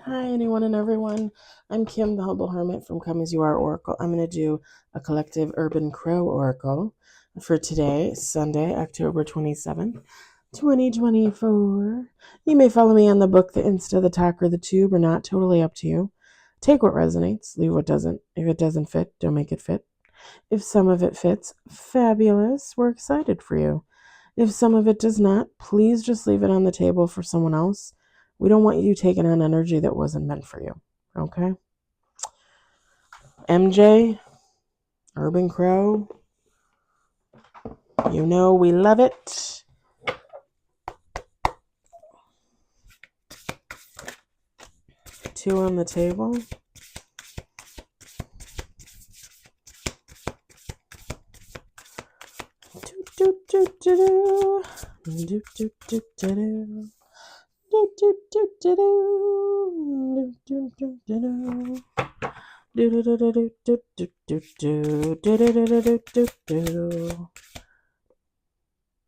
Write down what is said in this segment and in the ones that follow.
Hi, anyone and everyone. I'm Kim, the Humble Hermit from Come As You Are Oracle. I'm going to do a collective Urban Crow Oracle for today, Sunday, October 27th, 2024. You may follow me on the book, the Insta, the Talk, or the Tube, or not. Totally up to you. Take what resonates, leave what doesn't. If it doesn't fit, don't make it fit. If some of it fits, fabulous. We're excited for you. If some of it does not, please just leave it on the table for someone else. We don't want you taking on energy that wasn't meant for you. Okay? MJ, Urban Crow, you know we love it. Two on the table. Do, do, do, do, do. Do, do, do, do, do. Do, do, do, do, do. Do, do, do, do, do. Do do do do do do do do do do do do do.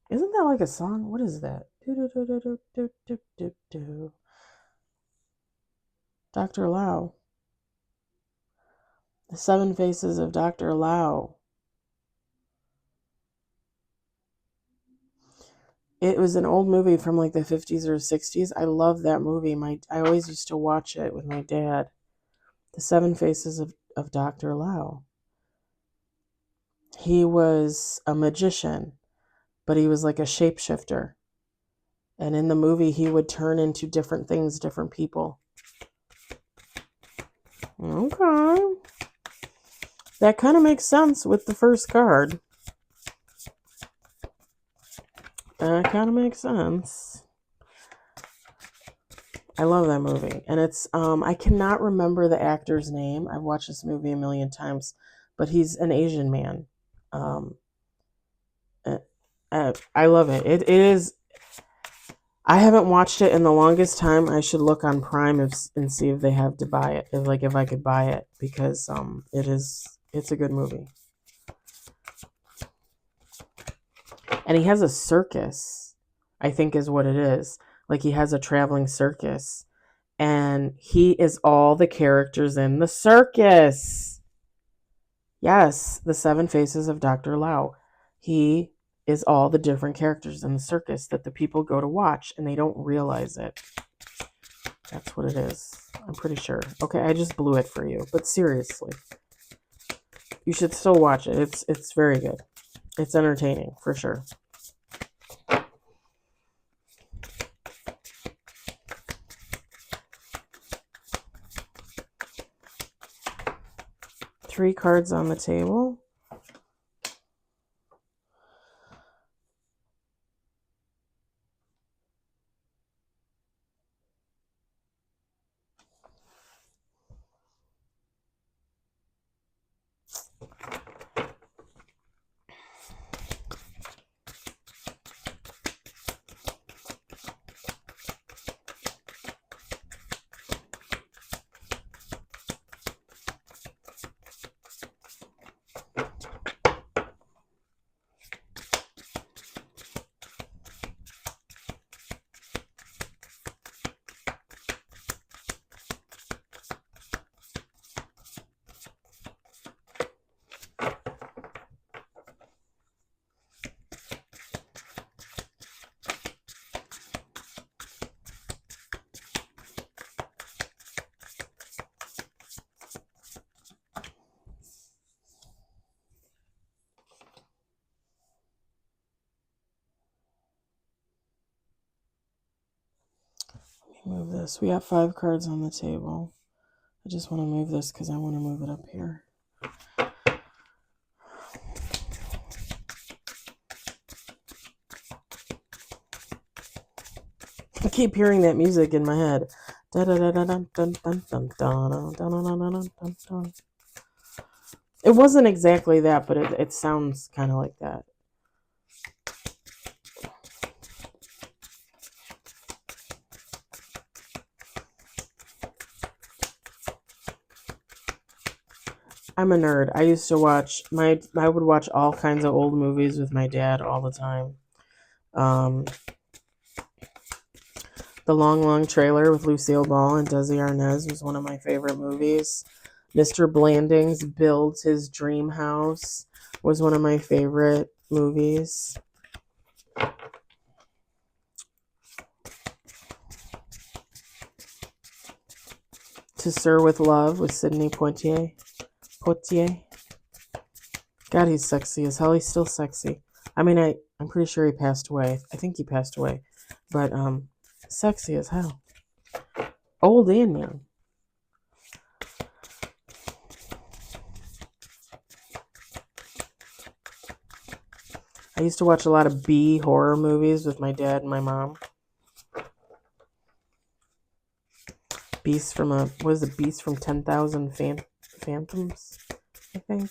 Isn't that like a song? What is that? Do do do do do do do do. Dr. Lao. The Seven Faces of Dr. Lao. It was an old movie from like the 50s or 60s. I love that movie. I always used to watch it with my dad. The Seven Faces of Dr. Lao. He was a magician, but he was like a shapeshifter. And in the movie, he would turn into different things, different people. Okay. That kind of makes sense with the first card. That kind of makes sense. I love that movie. And it's, I cannot remember the actor's name. I've watched this movie a million times, but he's an Asian man. I love it. It is, I haven't watched it in the longest time. I should look on Prime and see if they have to buy it, if I could buy it, because it's a good movie. And he has a circus, I think is what it is. Like he has a traveling circus, and he is all the characters in the circus. Yes, the Seven Faces of Dr. Lao. He is all the different characters in the circus that the people go to watch, and they don't realize it. That's what it is. I'm pretty sure. Okay, I just blew it for you. But seriously, you should still watch it. It's very good. It's entertaining, for sure. Three cards on the table. Move this. We got 5 cards on the table. I just want to move this because I want to move it up here. I keep hearing that music in my head. It wasn't exactly that, but it sounds kind of like that. I'm a nerd. I used to I would watch all kinds of old movies with my dad all the time. The Long, Long Trailer with Lucille Ball and Desi Arnaz was one of my favorite movies. Mr. Blandings Builds His Dream House was one of my favorite movies. To Sir with Love with Sidney Poitier. God, he's sexy as hell. He's still sexy. I mean, I'm pretty sure he passed away. I think he passed away. But sexy as hell. Old and young. I used to watch a lot of B horror movies with my dad and my mom. Beast from 10,000 Phantoms, I think.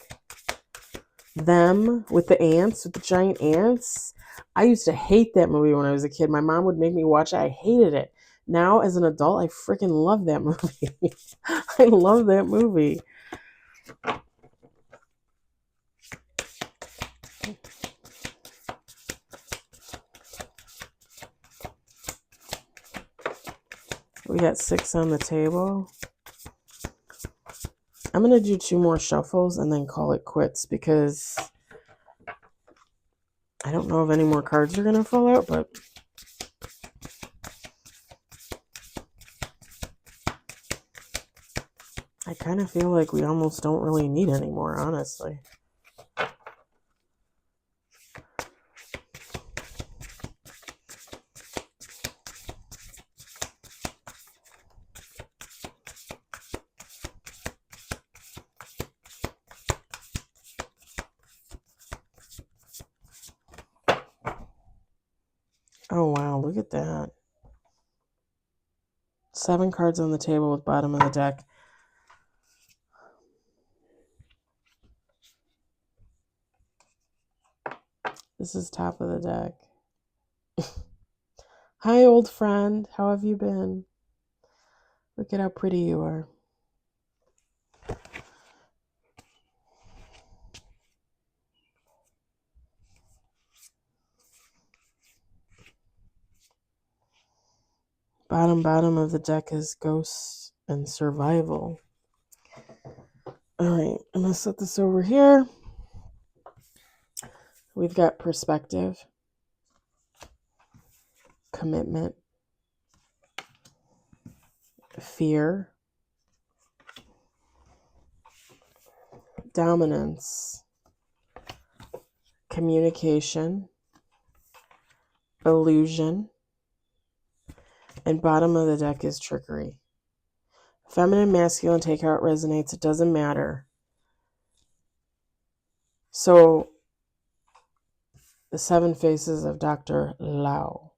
Them with the ants, with the giant ants. I used to hate that movie when I was a kid. My mom would make me watch it. I hated it. Now, as an adult, I freaking love that movie. I love that movie. We got 6 on the table. I'm going to do 2 more shuffles and then call it quits because I don't know if any more cards are going to fall out, but I kind of feel like we almost don't really need any more, honestly. Oh, wow, look at that. 7 cards on the table with bottom of the deck. This is top of the deck. Hi, old friend. How have you been? Look at how pretty you are. Bottom of the deck is ghosts and survival. All right, I'm going to set this over here. We've got perspective, commitment, fear, dominance, communication, illusion, and bottom of the deck is trickery. Feminine, masculine, take how it resonates. It doesn't matter. So, the 7 faces of Dr. Lao.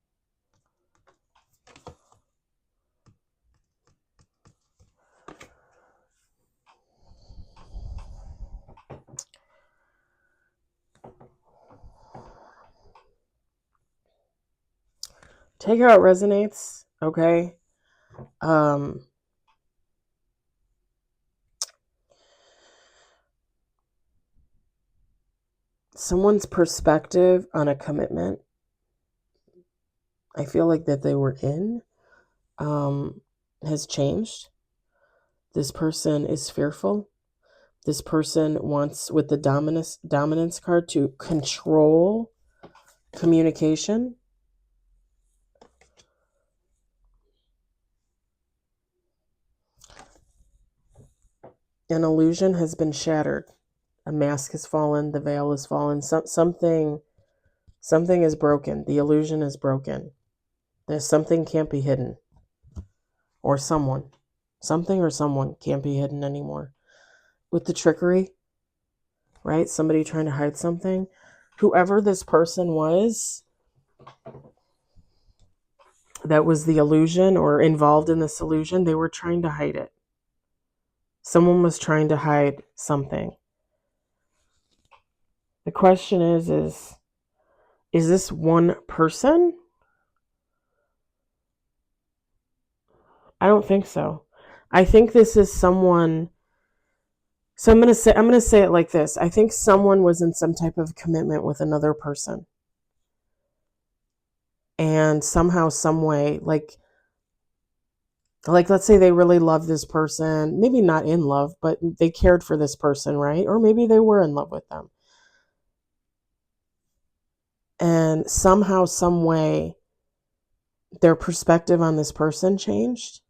Take how it resonates, okay? Someone's perspective on a commitment, I feel like that they were in, has changed. This person is fearful. This person wants, with the dominance card, to control communication. An illusion has been shattered. A mask has fallen. The veil has fallen. Something is broken. The illusion is broken. There's something can't be hidden. Or someone. Something or someone can't be hidden anymore. With the trickery, right? Somebody trying to hide something. Whoever this person was that was the illusion or involved in this illusion, they were trying to hide it. Someone was trying to hide something. The question is this one person? I don't think so. I think this is someone. So I'm going to say it like this. I think someone was in some type of commitment with another person. And somehow, some way, like Like, let's say they really love this person, maybe not in love, but they cared for this person, right? Or maybe they were in love with them. And somehow, some way, their perspective on this person changed.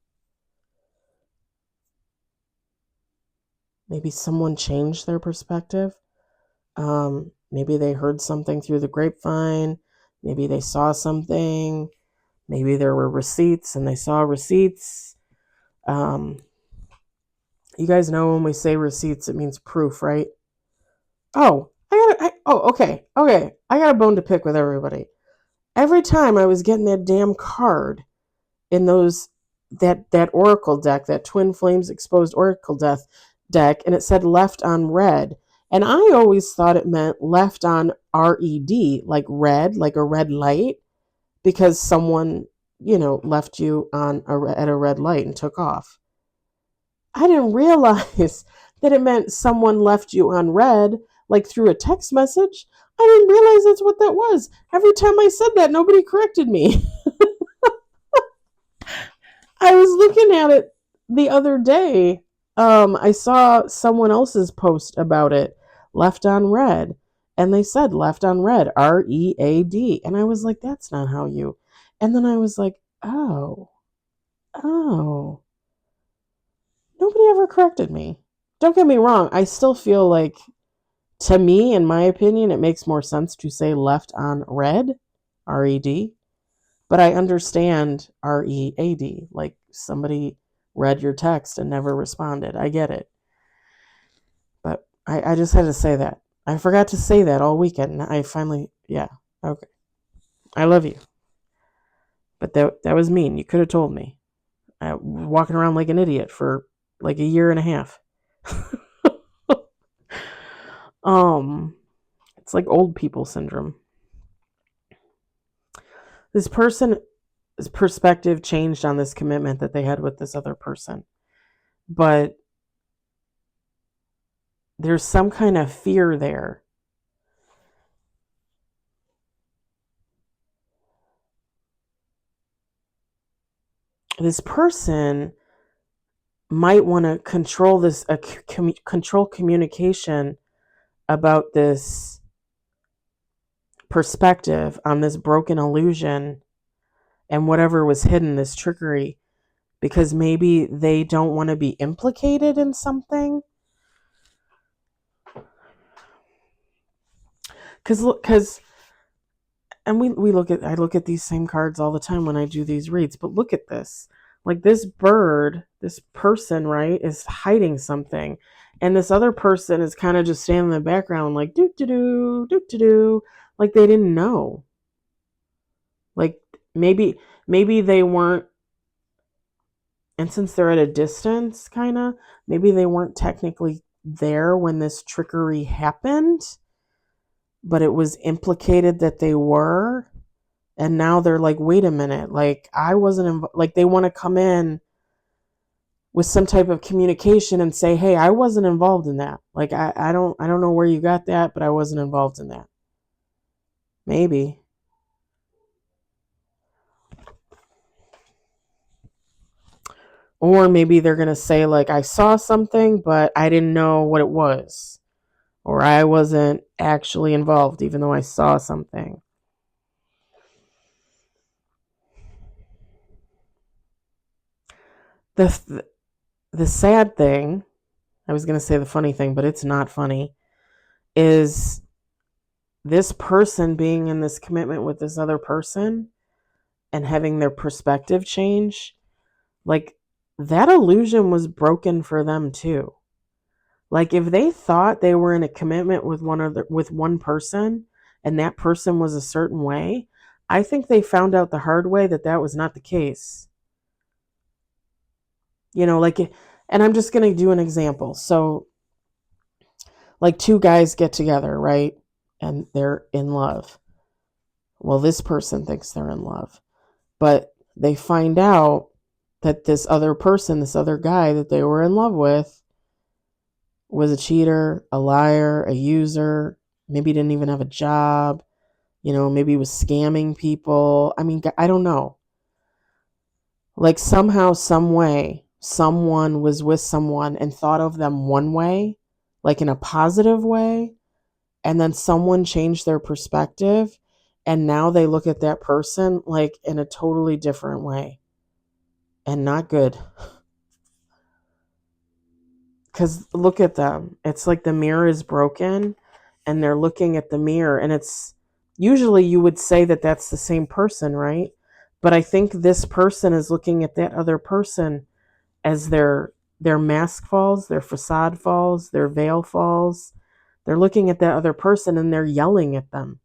Maybe someone changed their perspective. Maybe they heard something through the grapevine. Maybe they saw something. Maybe there were receipts and they saw receipts. You guys know when we say receipts, it means proof, right? Okay. I got a bone to pick with everybody. Every time I was getting that damn card in that Oracle deck, that Twin Flames Exposed Oracle deck, and it said left on red. And I always thought it meant left on RED, like red, like a red light, because someone, left you at a red light and took off. I didn't realize that it meant someone left you on red, like through a text message. I didn't realize that's what that was. Every time I said that, nobody corrected me. I was looking at it the other day. I saw someone else's post about it, left on red, and they said left on red, READ, and I was like, that's not how you. And then I was like, oh, nobody ever corrected me. Don't get me wrong. I still feel like, to me, in my opinion, it makes more sense to say left on red, RED. But I understand READ, like somebody read your text and never responded. I get it. But I just had to say that. I forgot to say that all weekend. I finally, yeah, okay. I love you. But that was mean. You could have told me. Walking around like an idiot for like a year and a half. It's like old people syndrome. This person's perspective changed on this commitment that they had with this other person. But there's some kind of fear there. This person might want to control control communication about this perspective on this broken illusion and whatever was hidden, this trickery, because maybe they don't want to be implicated in something. Because and I look at these same cards all the time when I do these reads, but look at this. Like this bird, this person, right, is hiding something. And this other person is kind of just standing in the background like do, like they didn't know. Like maybe they weren't, and since they're at a distance kind of, maybe they weren't technically there when this trickery happened, but it was implicated that they were. And now they're like, wait a minute, like I wasn't like they want to come in with some type of communication and say, hey, I wasn't involved in that. Like I don't know where you got that, but I wasn't involved in that. Maybe. Or maybe they're going to say like, I saw something, but I didn't know what it was. Or I wasn't actually involved even though I saw something. The sad thing, I was going to say the funny thing, but it's not funny, is this person being in this commitment with this other person and having their perspective change, like that illusion was broken for them too. Like if they thought they were in a commitment with one person and that person was a certain way, I think they found out the hard way that was not the case. Like, and I'm just going to do an example. So like two guys get together, right? And they're in love. Well, this person thinks they're in love, but they find out that this other person, this other guy that they were in love with, was a cheater, a liar, a user, maybe didn't even have a job, maybe was scamming people. I mean, I don't know. Like somehow, some way, someone was with someone and thought of them one way, like in a positive way, and then someone changed their perspective, and now they look at that person like in a totally different way, and not good. Because look at them. It's like the mirror is broken and they're looking at the mirror, and it's usually you would say that that's the same person, right? But I think this person is looking at that other person as their mask falls, their facade falls, their veil falls. They're looking at that other person and they're yelling at them.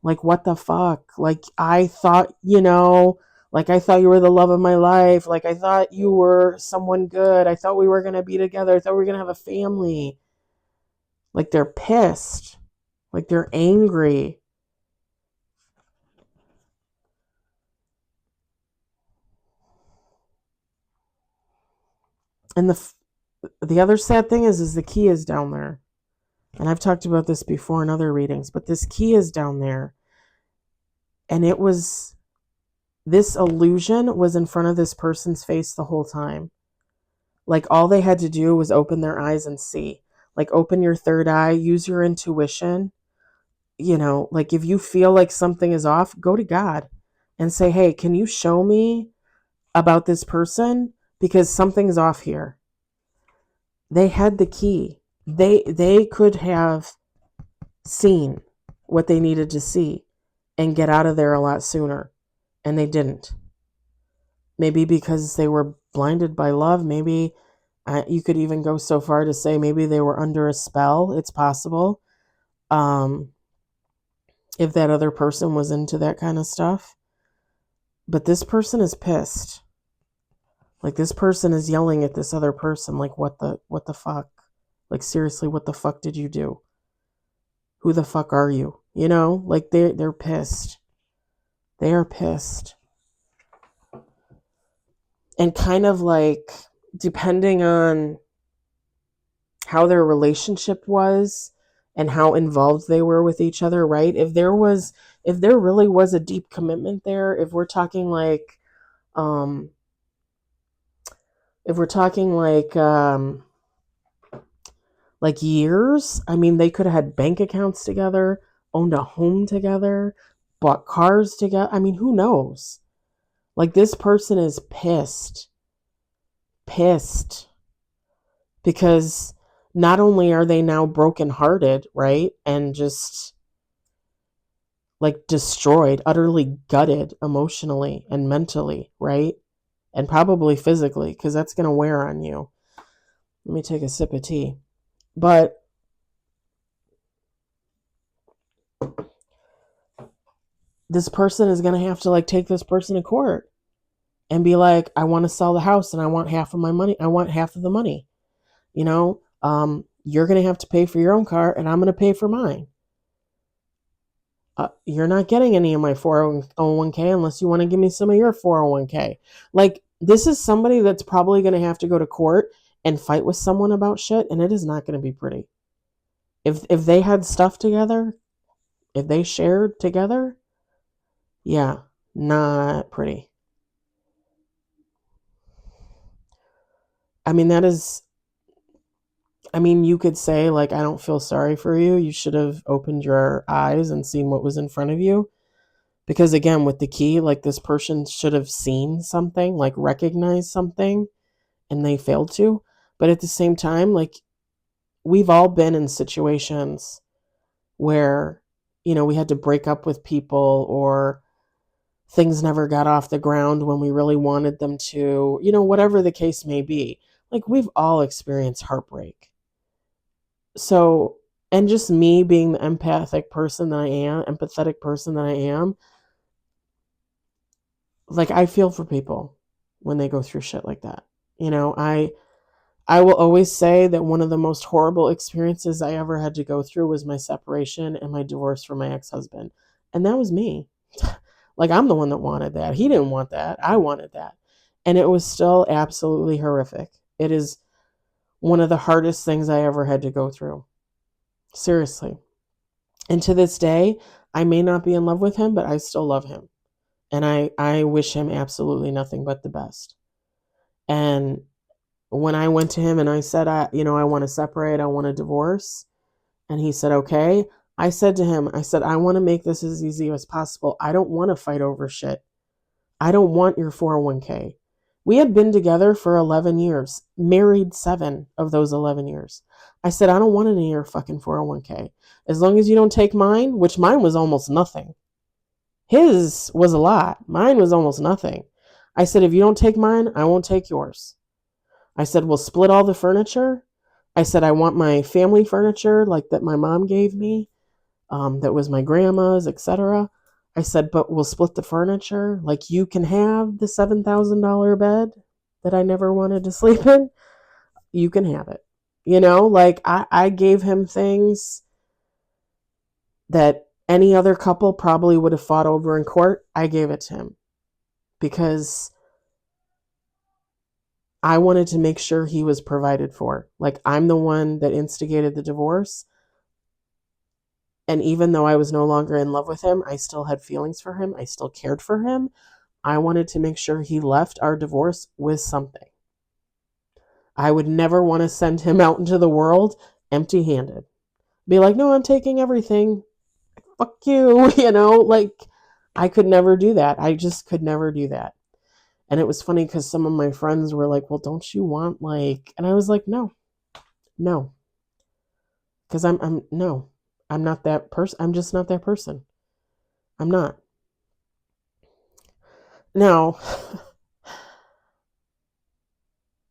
Like, what the fuck? Like, I thought, like I thought you were the love of my life. Like, I thought you were someone good. I thought we were going to be together. I thought we were going to have a family. Like, they're pissed. Like, they're angry. And the other sad thing is the key is down there. And I've talked about this before in other readings, but this key is down there. And this illusion was in front of this person's face the whole time. Like all they had to do was open their eyes and see. Like open your third eye, use your intuition. Like if you feel like something is off, go to God and say, "Hey, can you show me about this person because something's off here?" They had the key. They could have seen what they needed to see and get out of there a lot sooner, and they didn't. Maybe because they were blinded by love. Maybe you could even go so far to say maybe they were under a spell. It's possible. Um, if that other person was into that kind of stuff. But this person is pissed. Like this person is yelling at this other person like what the fuck? Like seriously, what the fuck did you do? Who the fuck are you? Like they're pissed. They are pissed. And kind of like depending on how their relationship was and how involved they were with each other, right? If there really was a deep commitment there, if we're talking um like years, I mean they could have had bank accounts together, owned a home together, bought cars together. I mean, who knows? Like this person is pissed. Pissed because not only are they now brokenhearted, right? And just like destroyed, utterly gutted emotionally and mentally, right? And probably physically, because that's going to wear on you. Let me take a sip of tea. But this person is going to have to like take this person to court and be like, I want to sell the house and I want half of my money. I want half of the money. You're going to have to pay for your own car and I'm going to pay for mine. You're not getting any of my 401k unless you want to give me some of your 401k. Like, this is somebody that's probably going to have to go to court and fight with someone about shit, and it is not going to be pretty. If they had stuff together, if they shared together, yeah, not pretty. I mean, you could say, like, I don't feel sorry for you. You should have opened your eyes and seen what was in front of you. Because again, with the key, like this person should have seen something, like recognized something, and they failed to. But at the same time, like we've all been in situations where, we had to break up with people or things never got off the ground when we really wanted them to, whatever the case may be. Like we've all experienced heartbreak. So, and just me being the empathetic person that I am, like I feel for people when they go through shit like that. I will always say that one of the most horrible experiences I ever had to go through was my separation and my divorce from my ex-husband. And that was me. Like I'm the one that wanted that. He didn't want that. I wanted that. And it was still absolutely horrific. It is one of the hardest things I ever had to go through. Seriously. And to this day, I may not be in love with him, but I still love him. And I wish him absolutely nothing but the best. And when I went to him and I said, I want to separate, I want a divorce, and he said, okay. I said to him, I want to make this as easy as possible. I don't want to fight over shit. I don't want your 401k. We had been together for 11 years, married 7 of those 11 years. I said, I don't want any of your fucking 401k. As long as you don't take mine, which mine was almost nothing. His was a lot. Mine was almost nothing. I said, if you don't take mine, I won't take yours. I said, we'll split all the furniture. I said, I want my family furniture like that my mom gave me, that was my grandma's, etc. I said, but we'll split the furniture. Like, you can have the $7,000 bed that I never wanted to sleep in. You can have it. Like I gave him things that any other couple probably would have fought over in court. I gave it to him because I wanted to make sure he was provided for. Like, I'm the one that instigated the divorce. And even though I was no longer in love with him, I still had feelings for him. I still cared for him. I wanted to make sure he left our divorce with something. I would never want to send him out into the world empty-handed. Be like, no, I'm taking everything. Fuck you, like, I could never do that. I just could never do that. And it was funny because some of my friends were like, well, don't you want and I was like, no. Because no, I'm not that person. I'm just not that person. I'm not. Now,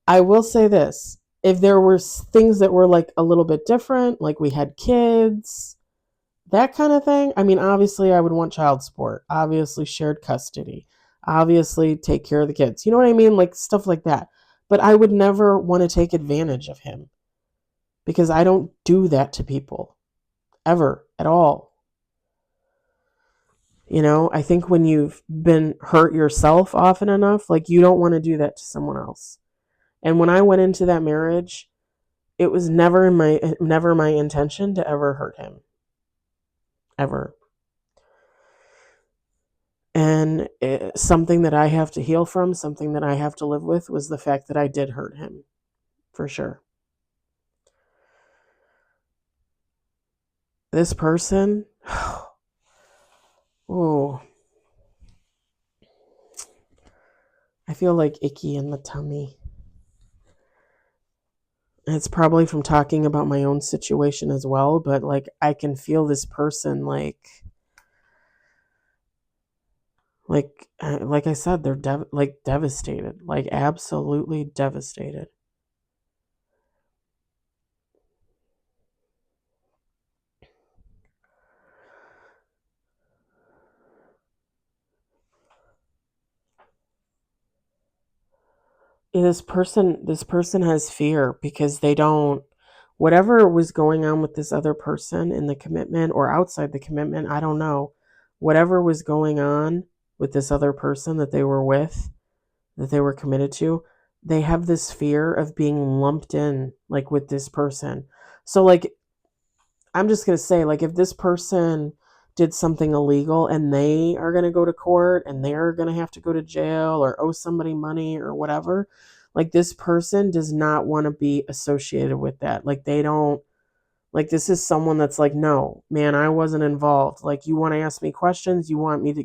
I will say this. If there were things that were like a little bit different, like we had kids, that kind of thing, I mean, obviously I would want child support, obviously shared custody, obviously take care of the kids. You know what I mean? Like stuff like that. But I would never want to take advantage of him because I don't do that to people ever at all. I think when you've been hurt yourself often enough, like you don't want to do that to someone else. And when I went into that marriage, it was never my intention to ever hurt him. Ever. And something that I have to heal from, something that I have to live with, was the fact that I did hurt him. For sure. This person, oh, I feel like icky in the tummy. It's probably from talking about my own situation as well, but like I can feel this person like I said, they're devastated, like absolutely devastated. This person has fear because they don't, whatever was going on with this other person in the commitment or outside the commitment, I don't know. Whatever was going on with this other person that they were with, that they were committed to, they have this fear of being lumped in like with this person. So like I'm just going to say, like, if this person did something illegal and they are going to go to court and they're going to have to go to jail or owe somebody money or whatever, like, this person does not want to be associated with that. Like, they don't, like, this is someone that's like, no, man, I wasn't involved. Like, you want to ask me questions, you want me to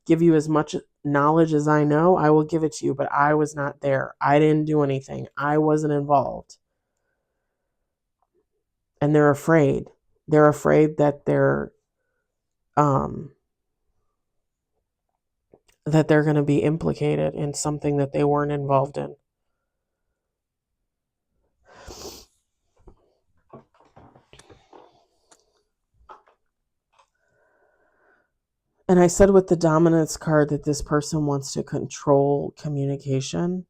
give you as much knowledge as I know, I will give it to you, but I was not there. I didn't do anything. I wasn't involved. And they're afraid. They're afraid that um they're going to be implicated in something that they weren't involved in. And I said with the dominance card that this person wants to control communication.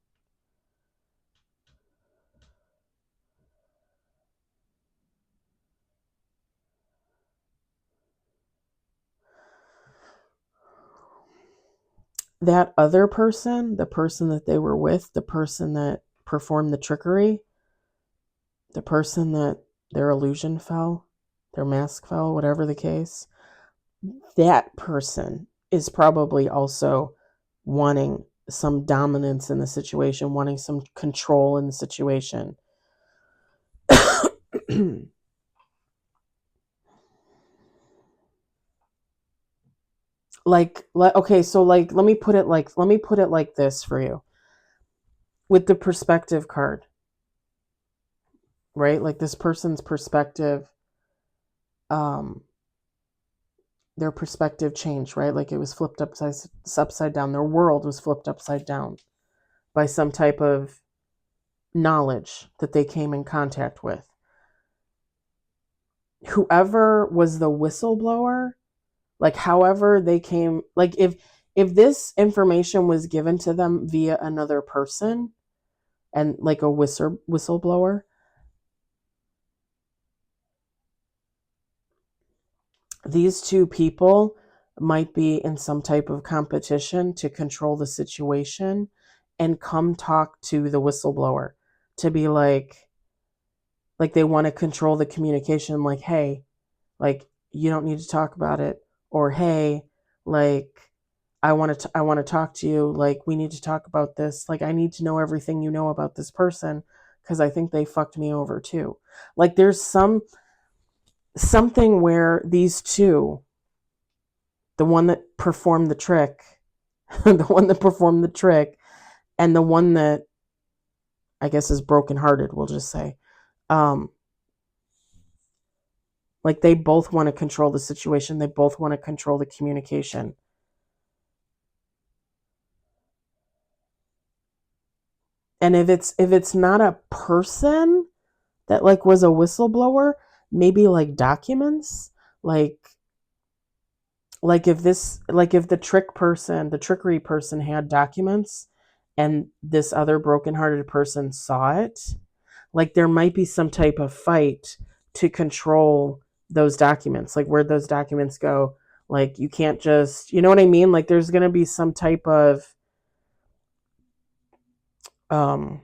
That other person, the person that they were with, the person that performed the trickery, the person that their illusion fell, their mask fell, whatever the case, that person is probably also wanting some dominance in the situation, wanting some control in the situation. Okay, so let me put it like this for you. With the perspective card, right? Like this person's perspective, their perspective changed, right? Like it was flipped upside down. Their world was flipped upside down by some type of knowledge that they came in contact with. Whoever was the whistleblower, like however they came, like if this information was given to them via another person and like a whistleblower, these two people might be in some type of competition to control the situation and come talk to the whistleblower to be like they want to control the communication, like, hey, like you don't need to talk about it, or hey, like I want to talk to you, like we need to talk about this, like I need to know everything you know about this person because I think they fucked me over too. Like there's something where these two, the one that performed the trick, the one that performed the trick, and the one that I guess is brokenhearted, we'll just say, um, like they both want to control the situation. They both want to control the communication. And if it's not a person that like was a whistleblower, maybe like documents, like if the trickery person had documents and this other brokenhearted person saw it, like there might be some type of fight to control those documents, like where those documents go. Like you can't just, you know what I mean? Like there's going to be some type of um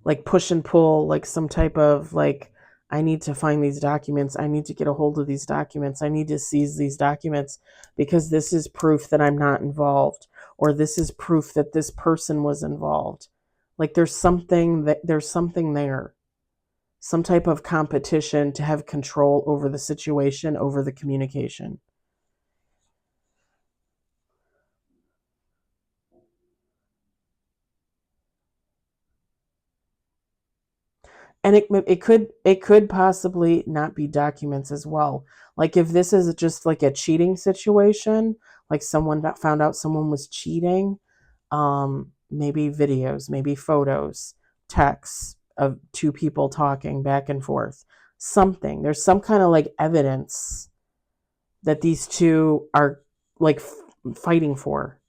like push and pull, like some type of like, I need to find these documents, I need to get a hold of these documents, I need to seize these documents because this is proof that I'm not involved, or this is proof that this person was involved. Like there's something there, some type of competition to have control over the situation, over the communication. And it could possibly not be documents as well. Like if this is just like a cheating situation, like someone that found out someone was cheating, maybe videos, maybe photos, texts of two people talking back and forth, something, there's some kind of like evidence that these two are like fighting for.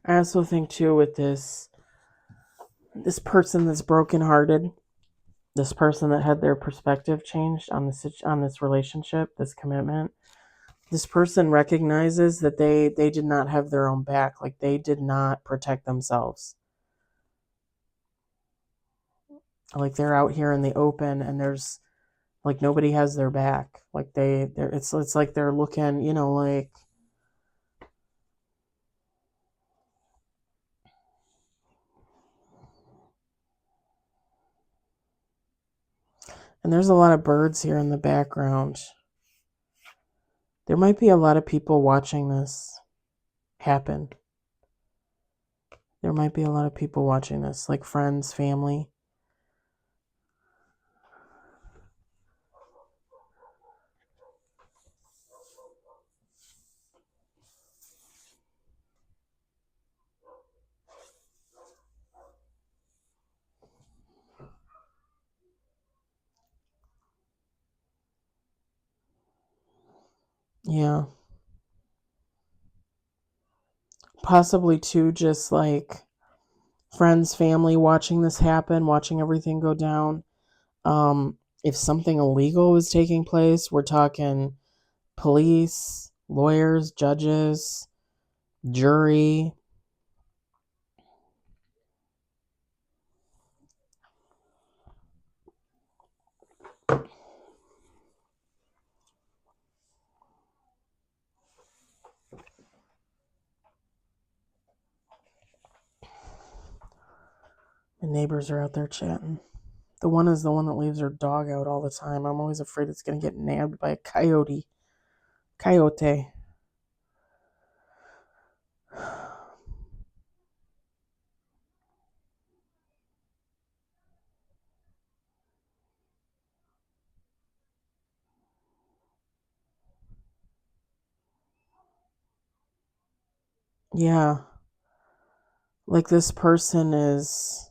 I also think too with this person that's brokenhearted, this person that had their perspective changed on this relationship, this commitment, this person recognizes that they did not have their own back, like they did not protect themselves, like they're out here in the open and there's like nobody has their back, like they're it's like they're looking, like, and there's a lot of birds here in the background. There might be a lot of people watching this happen. There might be a lot of people watching this, like friends, family. Yeah. Possibly too, just like friends, family watching this happen, watching everything go down. If something illegal is taking place, we're talking police, lawyers, judges, jury. The neighbors are out there chatting. The one is the one that leaves her dog out all the time. I'm always afraid it's going to get nabbed by a coyote. Coyote. Yeah. Like this person is,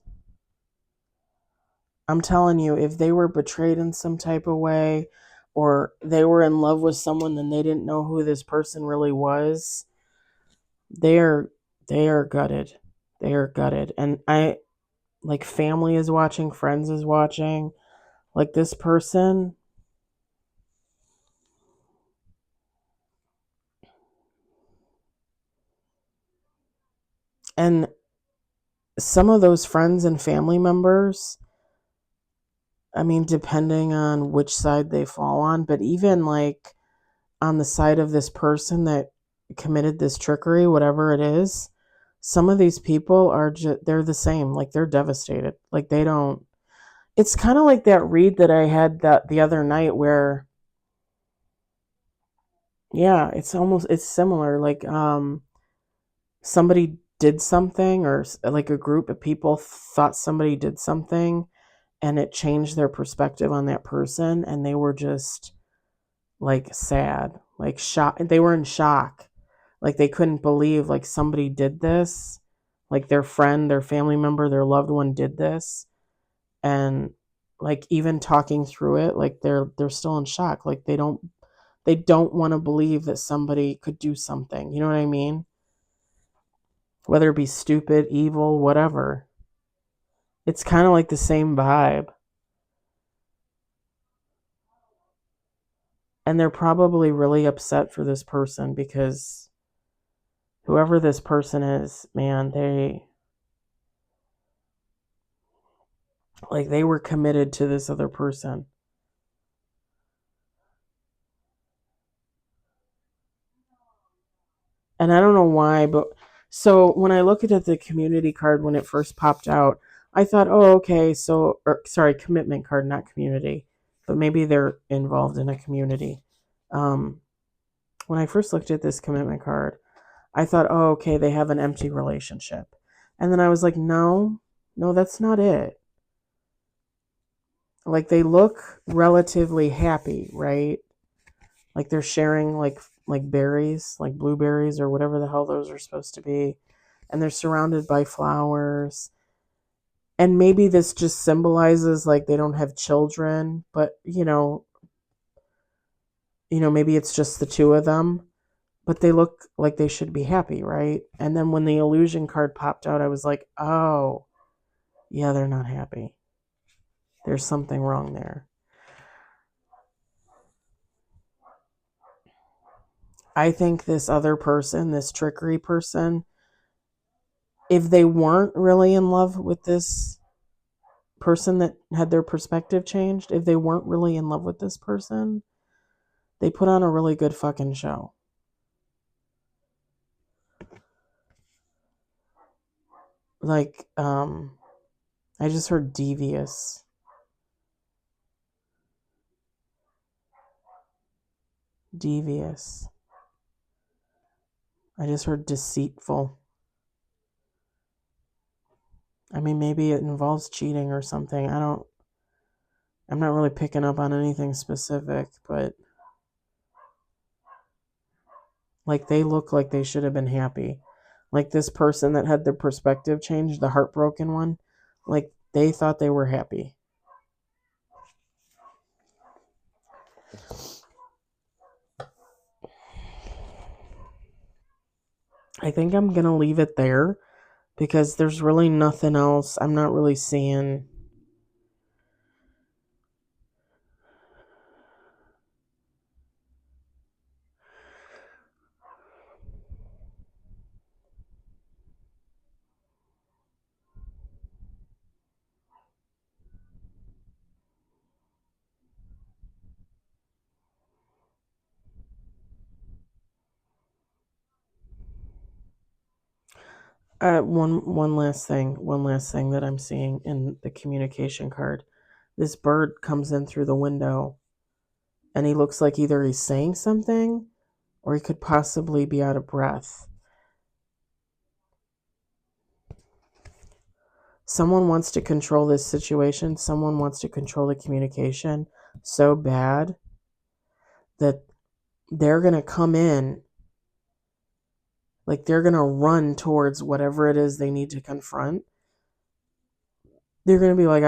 I'm telling you, if they were betrayed in some type of way or they were in love with someone and they didn't know who this person really was, they are they are gutted. They are gutted. And I like family is watching, friends is watching. Like this person, and some of those friends and family members, I mean, depending on which side they fall on, but even like on the side of this person that committed this trickery, whatever it is, some of these people are just, they're the same. Like they're devastated. Like they don't, it's kind of like that read that I had that the other night where, yeah, it's similar. Like, somebody did something or like a group of people thought somebody did something and it changed their perspective on that person and they were just like sad, like shocked. They were in shock. Like they couldn't believe like somebody did this, like their friend, their family member, their loved one did this. And like even talking through it, like they're still in shock. Like they don't want to believe that somebody could do something. You know what I mean? Whether it be stupid, evil, whatever. It's kind of like the same vibe. And they're probably really upset for this person because whoever this person is, man, they were committed to this other person. And I don't know why, but so when I looked at the community card when it first popped out, I thought, oh, okay, so, or, sorry, commitment card, not community, but maybe they're involved in a community. Um, when I first looked at this commitment card, I thought, oh, okay, they have an empty relationship. And then I was like, no, no, that's not it. Like they look relatively happy, right? Like they're sharing like berries, like blueberries or whatever the hell those are supposed to be. And they're surrounded by flowers. And maybe this just symbolizes like they don't have children, but maybe it's just the two of them, but they look like they should be happy, right? And then when the illusion card popped out, I was like, "Oh, yeah, they're not happy. There's something wrong there." I think this other person, this trickery person, if they weren't really in love with this person that had their perspective changed, if they weren't really in love with this person, they put on a really good fucking show. Like, I just heard devious. Devious. I just heard deceitful. I mean, maybe it involves cheating or something. I'm not really picking up on anything specific, but like they look like they should have been happy. Like this person that had their perspective changed, the heartbroken one, like they thought they were happy. I think I'm going to leave it there because there's really nothing else. I'm not really seeing. One last thing that I'm seeing in the communication card. This bird comes in through the window, and he looks like either he's saying something, or he could possibly be out of breath. Someone wants to control this situation. Someone wants to control the communication so bad that they're going to come in, like they're going to run towards whatever it is they need to confront. They're going to be like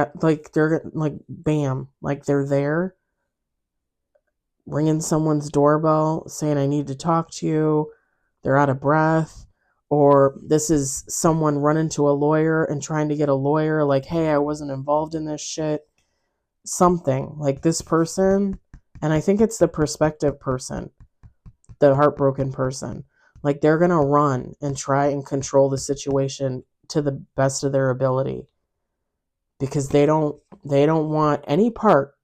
they're like, bam, like they're there, ringing someone's doorbell, saying, I need to talk to you. They're out of breath. Or this is someone running to a lawyer and trying to get a lawyer, like, hey, I wasn't involved in this shit. Something like this person, and I think it's the prospective person, the heartbroken person. Like they're going to run and try and control the situation to the best of their ability because they don't want any part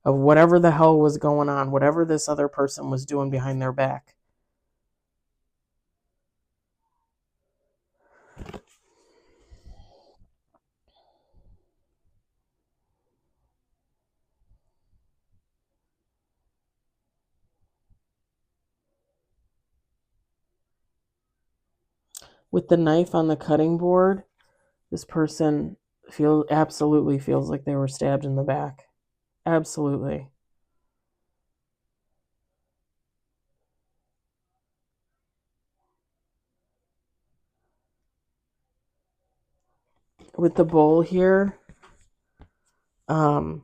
of whatever the hell was going on, whatever this other person was doing behind their back. With the knife on the cutting board, this person absolutely feels like they were stabbed in the back. Absolutely. With the bowl here, I know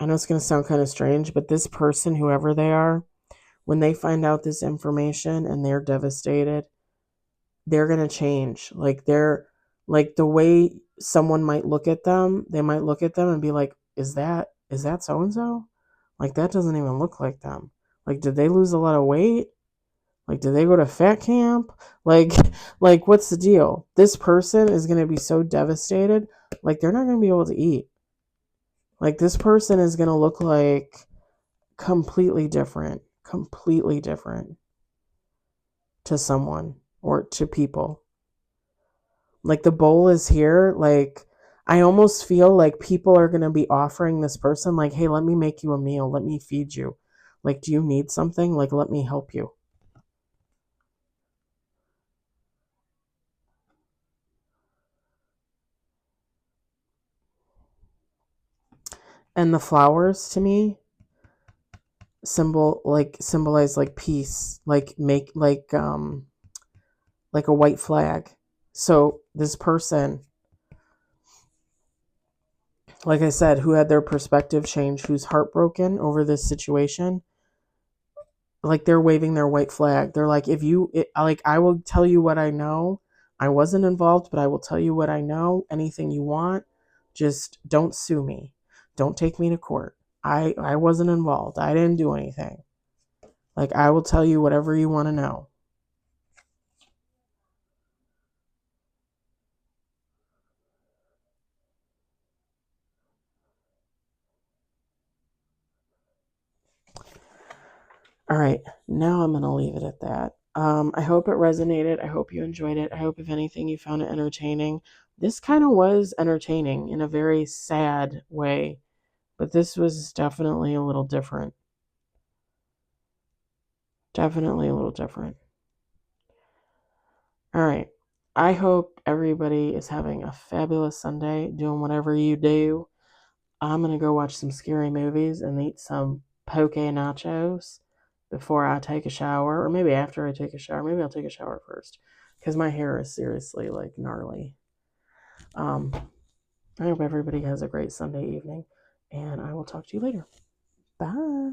it's going to sound kind of strange, but this person, whoever they are, when they find out this information and they're devastated, they're going to change. Like the way someone might look at them, they might look at them and be like, is that so and so? Like that doesn't even look like them. Like did they lose a lot of weight? Like did they go to fat camp? Like like what's the deal? This person is going to be so devastated, like they're not going to be able to eat. Like this person is going to look like completely different to someone or to people. Like the bowl is here, like I almost feel like people are going to be offering this person like, hey, let me make you a meal, let me feed you, like do you need something, like let me help you. And the flowers to me symbolize like peace, like a white flag. So this person, like I said, who had their perspective changed, who's heartbroken over this situation, like they're waving their white flag. They're like, like, I will tell you what I know. I wasn't involved, but I will tell you what I know. Anything you want, just don't sue me. Don't take me to court. I wasn't involved. I didn't do anything. Like, I will tell you whatever you want to know. All right, now I'm going to leave it at that. I hope it resonated. I hope you enjoyed it. I hope, if anything, you found it entertaining. This kind of was entertaining in a very sad way, but this was definitely a little different. Definitely a little different. All right. I hope everybody is having a fabulous Sunday, doing whatever you do. I'm going to go watch some scary movies and eat some poke nachos before I take a shower, or maybe after I take a shower. Maybe I'll take a shower first because my hair is seriously like gnarly. Um, I hope everybody has a great Sunday evening, and I will talk to you later. Bye.